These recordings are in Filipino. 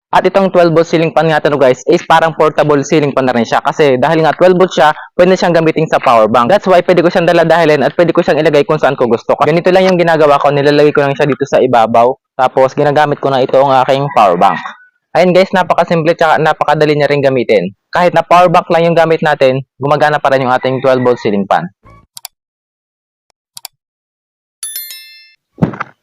At itong 12 volt ceiling fan nga to guys is parang portable ceiling fan na rin siya kasi dahil nga 12 volt siya, pwede siyang gamitin sa power bank. That's why pwede ko siyang dala-dahalin at pwede ko siyang ilagay kung saan ko gusto. Ganito lang yung ginagawa ko, nilalagay ko lang siya dito sa ibabaw. Tapos ginagamit ko na ito ang aking power bank. Ayun guys, napakasimple at napakadali niya rin gamitin. Kahit na power bank lang yung gamit natin, gumagana pa rin yung ating 12 volt ceiling fan.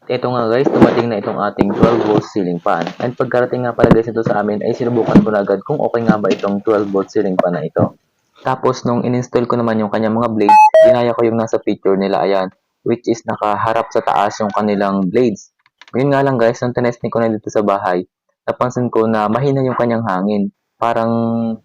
Ito nga guys, dumating na itong ating 12 volt ceiling fan. And pagkarating nga pala guys ito sa amin, ay sinubukan ko na agad kung okay nga ba itong 12 volt ceiling fan na ito. Tapos nung in-install ko naman yung kanyang mga blades, ginaya ko yung nasa picture nila, ayan, which is nakaharap sa taas yung kanilang blades. Ngayon nga lang guys, nung tinesting ko na dito sa bahay, napansin ko na mahina yung kanyang hangin. Parang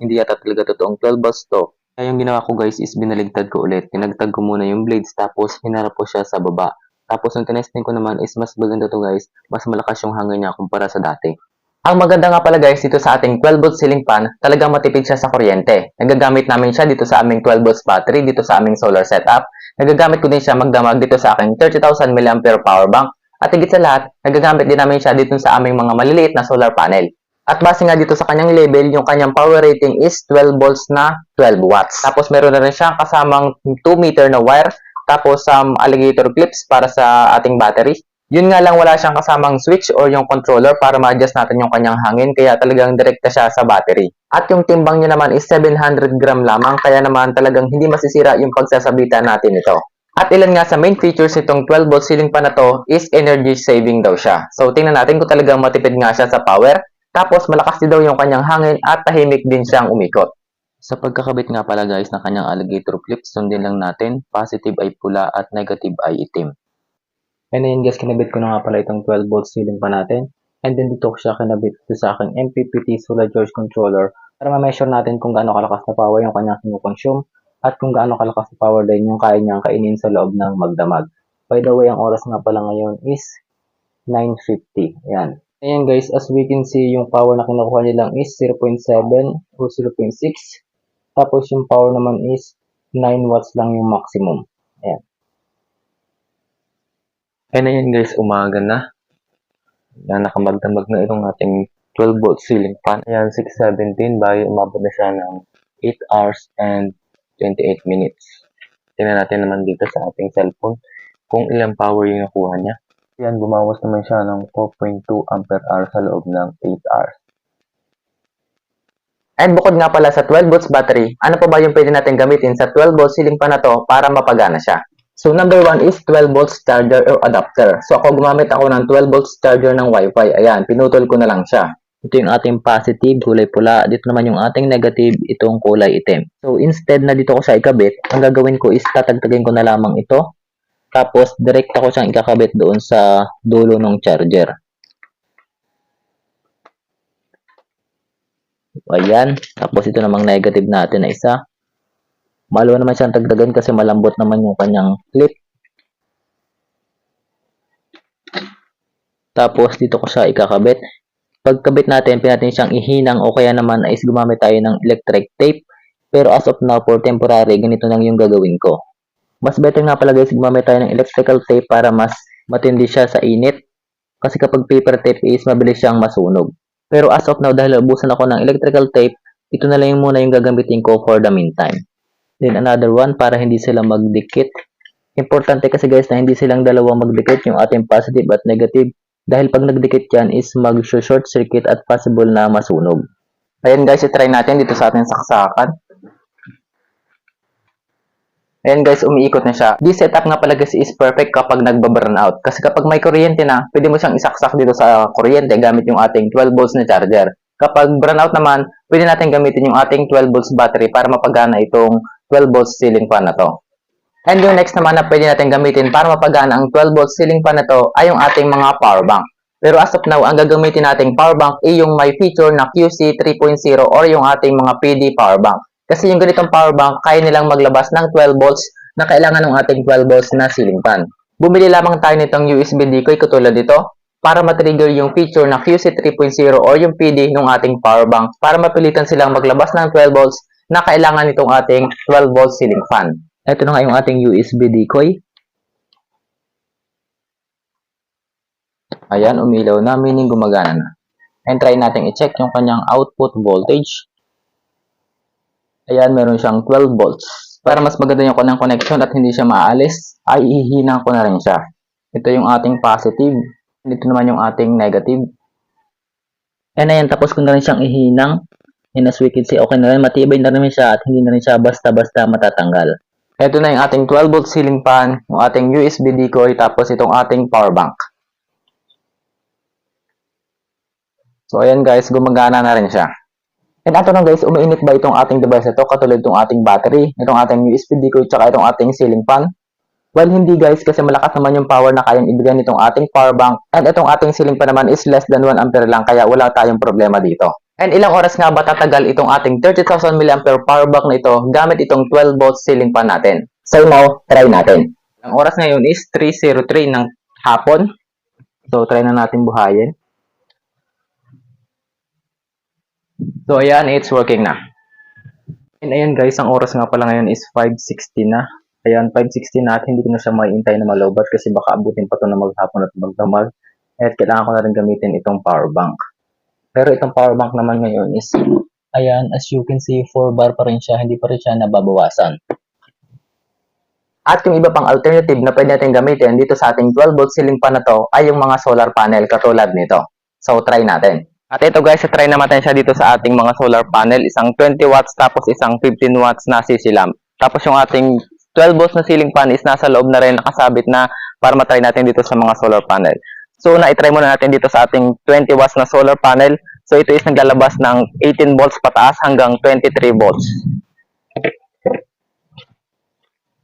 hindi yata talaga totoong 12 volts to. Kaya yung ginawa ko guys is binaligtad ko ulit. Tinagtag ko muna yung blades tapos hinarap ko siya sa baba. Tapos yung tinesting ko naman is mas maganda to guys, mas malakas yung hangin niya kumpara sa dati. Ang maganda nga pala guys dito sa ating 12 volt ceiling fan, talagang matipid siya sa kuryente. Nagagamit namin siya dito sa aming 12 volts battery, dito sa aming solar setup. Nagagamit ko din siya magdamag dito sa aking 30,000 mAh power bank. At higit sa lahat, nagagamit din namin siya dito sa aming mga maliliit na solar panel. At base nga dito sa kanyang label, yung kanyang power rating is 12 volts na 12 watts. Tapos meron na rin siyang kasamang 2 meter na wire. Tapos alligator clips para sa ating battery. Yun nga lang wala siyang kasamang switch or yung controller para ma-adjust natin yung kanyang hangin kaya talagang direkta siya sa battery. At yung timbang niya naman is 700 gram lamang kaya naman talagang hindi masisira yung pagsasabitan natin ito. At ilan nga sa main features itong 12 volt ceiling fan na to is energy saving daw siya. So tingnan natin kung talagang matipid nga siya sa power. Tapos malakas din daw yung kanyang hangin at tahimik din siyang umikot. Sa pagkakabit nga pala guys ng kanyang alligator clips, sundin lang natin, positive ay pula at negative ay itim. And then guys, kinabit ko na nga pala itong 12 volt ceiling pa natin. And then dito ko siya kinabit sa aking MPPT solar charge controller para ma-measure natin kung gaano kalakas na power yung kanyang kinukonsume at kung gaano kalakas na power din yung kaya niyang kainin sa loob ng magdamag. By the way, ang oras nga pala ngayon is 9:50. Ayan. Ayan guys, as we can see, yung power na kinukuha nilang is 0.7 o 0.6. Tapos yung power naman is 9 watts lang yung maximum. Ayan. And ayan guys, umaga na. Nakamagdamag na itong ating 12 volt ceiling fan. Ayan, 6:17. Bayo umabot na siya ng 8 hours and 28 minutes. Tingnan natin naman dito sa ating cellphone kung ilang power yung nakuha niya. Ayan, bumawas naman siya ng 4.2 ampere hour sa loob ng 8 hours. And bukod nga pala sa 12 volts battery, ano pa ba yung pwede natin gamitin sa 12 volts ceiling fan na to para mapagana siya? So number 1 is 12 volts charger or adapter. So ako gumamit ako ng 12 volts charger ng Wi-Fi. Ayan, pinutol ko na lang siya. Ito yung ating positive, kulay pula. Dito naman yung ating negative, itong kulay itim. So instead na dito ko siya ikabit, ang gagawin ko is tatagtagin ko na lamang ito. Tapos direct ako siyang ikakabit doon sa dulo ng charger. Ayan. Tapos ito namang negative natin na isa. Malo naman siyang tagdagan kasi malambot naman yung kanyang clip. Tapos dito ko siya ikakabit. Pagkabit natin, pinatin siyang ihinang o kaya naman is gumamit tayo ng electric tape. Pero as of now, for temporary, ganito lang yung gagawin ko. Mas better nga pala guys, gumamit tayo ng electrical tape para mas matindi siya sa init. Kasi kapag paper tape is mabilis siyang masunog. Pero as of now, dahil ubusan ako ng electrical tape, ito na lang yung muna yung gagamitin ko for the meantime. Then another one para hindi sila magdikit. Importante kasi guys na hindi silang dalawa magdikit yung ating positive at negative. Dahil pag nagdikit yan is mag-short circuit at possible na masunog. Ayan guys, itry natin dito sa ating saksakan. Ayan guys, umiikot na siya. This setup nga pala guys is perfect kapag nagba-burn out. Kasi kapag may kuryente na, pwede mo siyang isaksak dito sa kuryente gamit yung ating 12 volts na charger. Kapag burn out naman, pwede natin gamitin yung ating 12 volts battery para mapagana itong 12 volts ceiling fan na to. And yung next naman na pwede natin gamitin para mapagana ang 12 volts ceiling fan na to ay yung ating mga power bank. Pero as of now, ang gagamitin nating power bank ay yung may feature na QC 3.0 or yung ating mga PD power bank. Kasi yung ganitong power bank, kaya nilang maglabas ng 12 volts na kailangan ng ating 12 volts na ceiling fan. Bumili lamang tayo nitong USB decoy katulad dito para matrigger yung feature na QC 3.0 or yung PD ng ating power bank para mapilitan silang maglabas ng 12 volts na kailangan nitong ating 12 volt ceiling fan. Ito na nga yung ating USB decoy. Ayan, umilaw na, meaning gumagana na. And try natin i-check yung kanyang output voltage. Ayan, meron siyang 12 volts. Para mas maganda yung kanyang connection at hindi siya maaalis, ay ihina ko na rin siya. Ito yung ating positive. Dito naman yung ating negative. And ayan, tapos ko na rin siyang ihinang. And as we can see, okay na rin. Matibay na rin siya at hindi na rin siya basta-basta matatanggal. Ito na yung ating 12 volt ceiling fan, yung ating USB decoy, tapos itong ating power bank. So ayan guys, gumagana na rin siya. And ato na guys, umiinit ba itong ating device na ito katulad itong ating battery, itong ating USB decoy, tsaka itong ating ceiling fan? Well, hindi guys, kasi malakas naman yung power na kayang ibigay nitong ating power bank. And itong ating ceiling fan naman is less than 1 ampere lang, kaya wala tayong problema dito. And ilang oras nga ba tatagal itong ating 30,000 mAh power bank na ito gamit itong 12 volt ceiling fan natin? So now, try natin. Ang oras ngayon is 3:03 ng hapon. So, try na natin buhayin. So, ayan, it's working na. And ayan guys, ang oras nga pala ngayon is 5:60 na. Ayan, 5:60 na at hindi ko na siya maiintay na malobat kasi baka abutin pa ito na maghapon at magdamag. At kailangan ko na rin gamitin itong power bank. Pero itong power bank naman ngayon is, ayan, as you can see, 4 bar pa rin siya, hindi pa rin siya nababawasan. At yung iba pang alternative na pwede natin gamitin dito sa ating 12 volt ceiling fan na to ay yung mga solar panel katulad nito. So, try natin. At ito guys, try naman siya dito sa ating mga solar panel. Isang 20 watts tapos isang 15 watts na CC lamp. Tapos yung ating 12 volts na ceiling fan is nasa loob na rin nakasabit na para matry natin dito sa mga solar panel. So, na-try muna natin dito sa ating 20 watts na solar panel. So, ito is naglalabas ng 18 volts pataas hanggang 23 volts.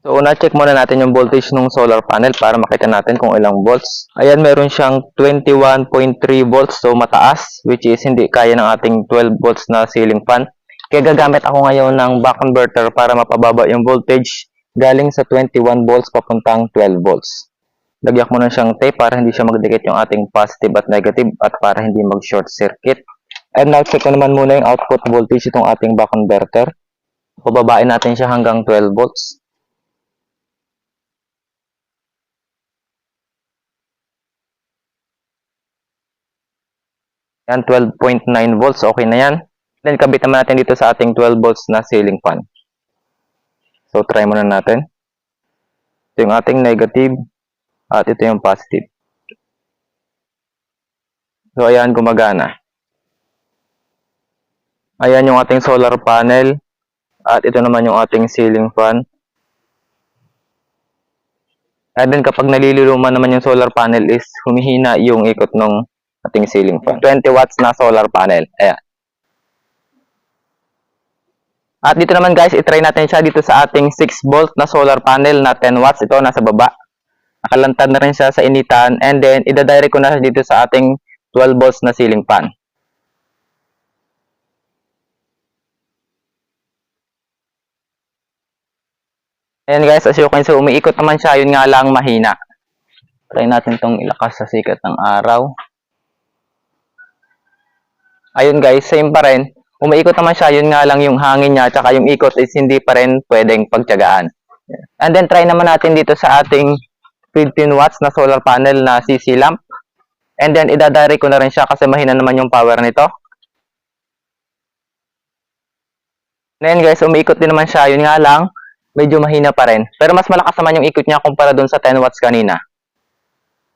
So, na-check muna natin yung voltage ng solar panel para makita natin kung ilang volts. Ayan, meron siyang 21.3 volts, so mataas, which is hindi kaya ng ating 12 volts na ceiling fan. Kaya gagamit ako ngayon ng buck converter para mapababa yung voltage galing sa 21 volts papuntang 12 volts. Lagyan mo na siyang tape para hindi siya magdikit yung ating positive at negative at para hindi mag-short circuit. And na-check ko naman muna yung output voltage itong ating buck converter. Pababain natin siya hanggang 12 volts. Yan, 12.9 volts. Okay na yan. Then, kabit naman natin dito sa ating 12 volts na ceiling fan. So, try muna natin. Ito yung ating negative at ito yung positive. So, ayan, gumagana. Ayan yung ating solar panel at ito naman yung ating ceiling fan. And then, kapag naliluluma naman yung solar panel is humihina yung ikot ng ating ceiling fan. 20 watts na solar panel. Ayan. At dito naman guys, itry natin siya dito sa ating 6 volt na solar panel na 10 watts. Ito, nasa baba. Nakalantad na rin siya sa initan. And then, idadirect ko na siya dito sa ating 12 volts na ceiling fan. Ayan guys, as you can see, umiikot naman siya. Yun nga lang, mahina. Try natin itong ilakas sa sikat ng araw. Ayun guys, same pa rin. Umiikot naman siya, yun nga lang yung hangin niya, tsaka yung ikot is hindi pa rin pwedeng pagtiyagaan. And then try naman natin dito sa ating 15 watts na solar panel na CC lamp. And then idadirect ko na rin siya kasi mahina naman yung power nito. Ngayon guys, umiikot din naman siya, yun nga lang, medyo mahina pa rin. Pero mas malakas naman yung ikot niya kumpara dun sa 10 watts kanina.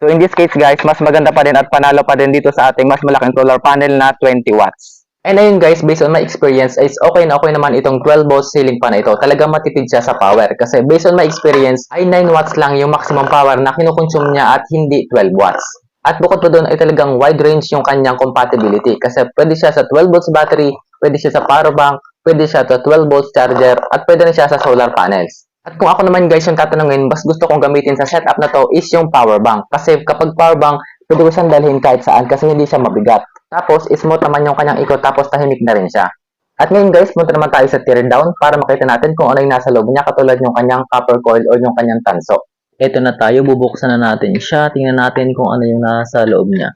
So in this case guys, mas maganda pa din at panalo pa din dito sa ating mas malaking solar panel na 20 watts. And ayun guys, based on my experience, is okay na okay naman itong 12 volts ceiling fan na ito. Talagang matipid siya sa power. Kasi based on my experience, ay 9 watts lang yung maximum power na kinukonsume niya at hindi 12 watts. At bukod pa doon ay talagang wide range yung kanyang compatibility. Kasi pwede siya sa 12 volts battery, pwede siya sa power bank, pwede siya sa 12 volts charger, at pwede rin siya sa solar panels. At kung ako naman guys yung tatanungin, mas gusto kong gamitin sa setup na to is yung power bank. Kasi kapag power bank, pwede ko siyang dalhin kahit saan kasi hindi siya mabigat. Tapos, smooth naman yung kanyang ikot tapos tahimik na rin siya. At ngayon guys, punta naman tayo sa tear down para makita natin kung ano yung nasa loob niya katulad yung kanyang copper coil o yung kanyang tanso. Ito na tayo, bubuksan na natin siya. Tingnan natin kung ano yung nasa loob niya.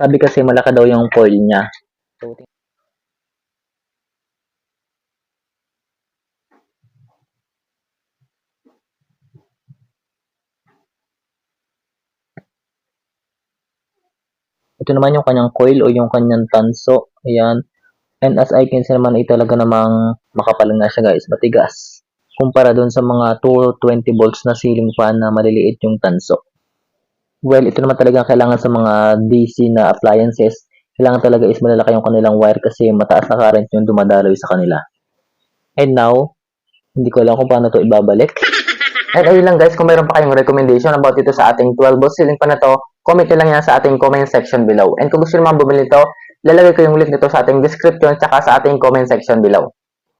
Sabi kasi malaki daw yung coil niya. So, Ito naman yung kanyang coil o yung kanyang tanso. Ayan. And as I can see naman ay talaga namang makapal nga siya guys, matigas. Kumpara dun sa mga 220 volts na ceiling fan na maliliit yung tanso. Well, ito naman talaga kailangan sa mga DC na appliances. Kailangan talaga is malalaki yung kanilang wire kasi mataas na current yung dumadaloy sa kanila. And now, hindi ko alam kung paano to ibabalik. And ayun lang guys, kung mayroon pa kayong recommendation about dito sa ating 12 volt ceiling fan na to, comment nyo lang yan sa ating comment section below. And kung gusto nyo naman bumili nito, lalagay ko yung link nito sa ating description tsaka sa ating comment section below.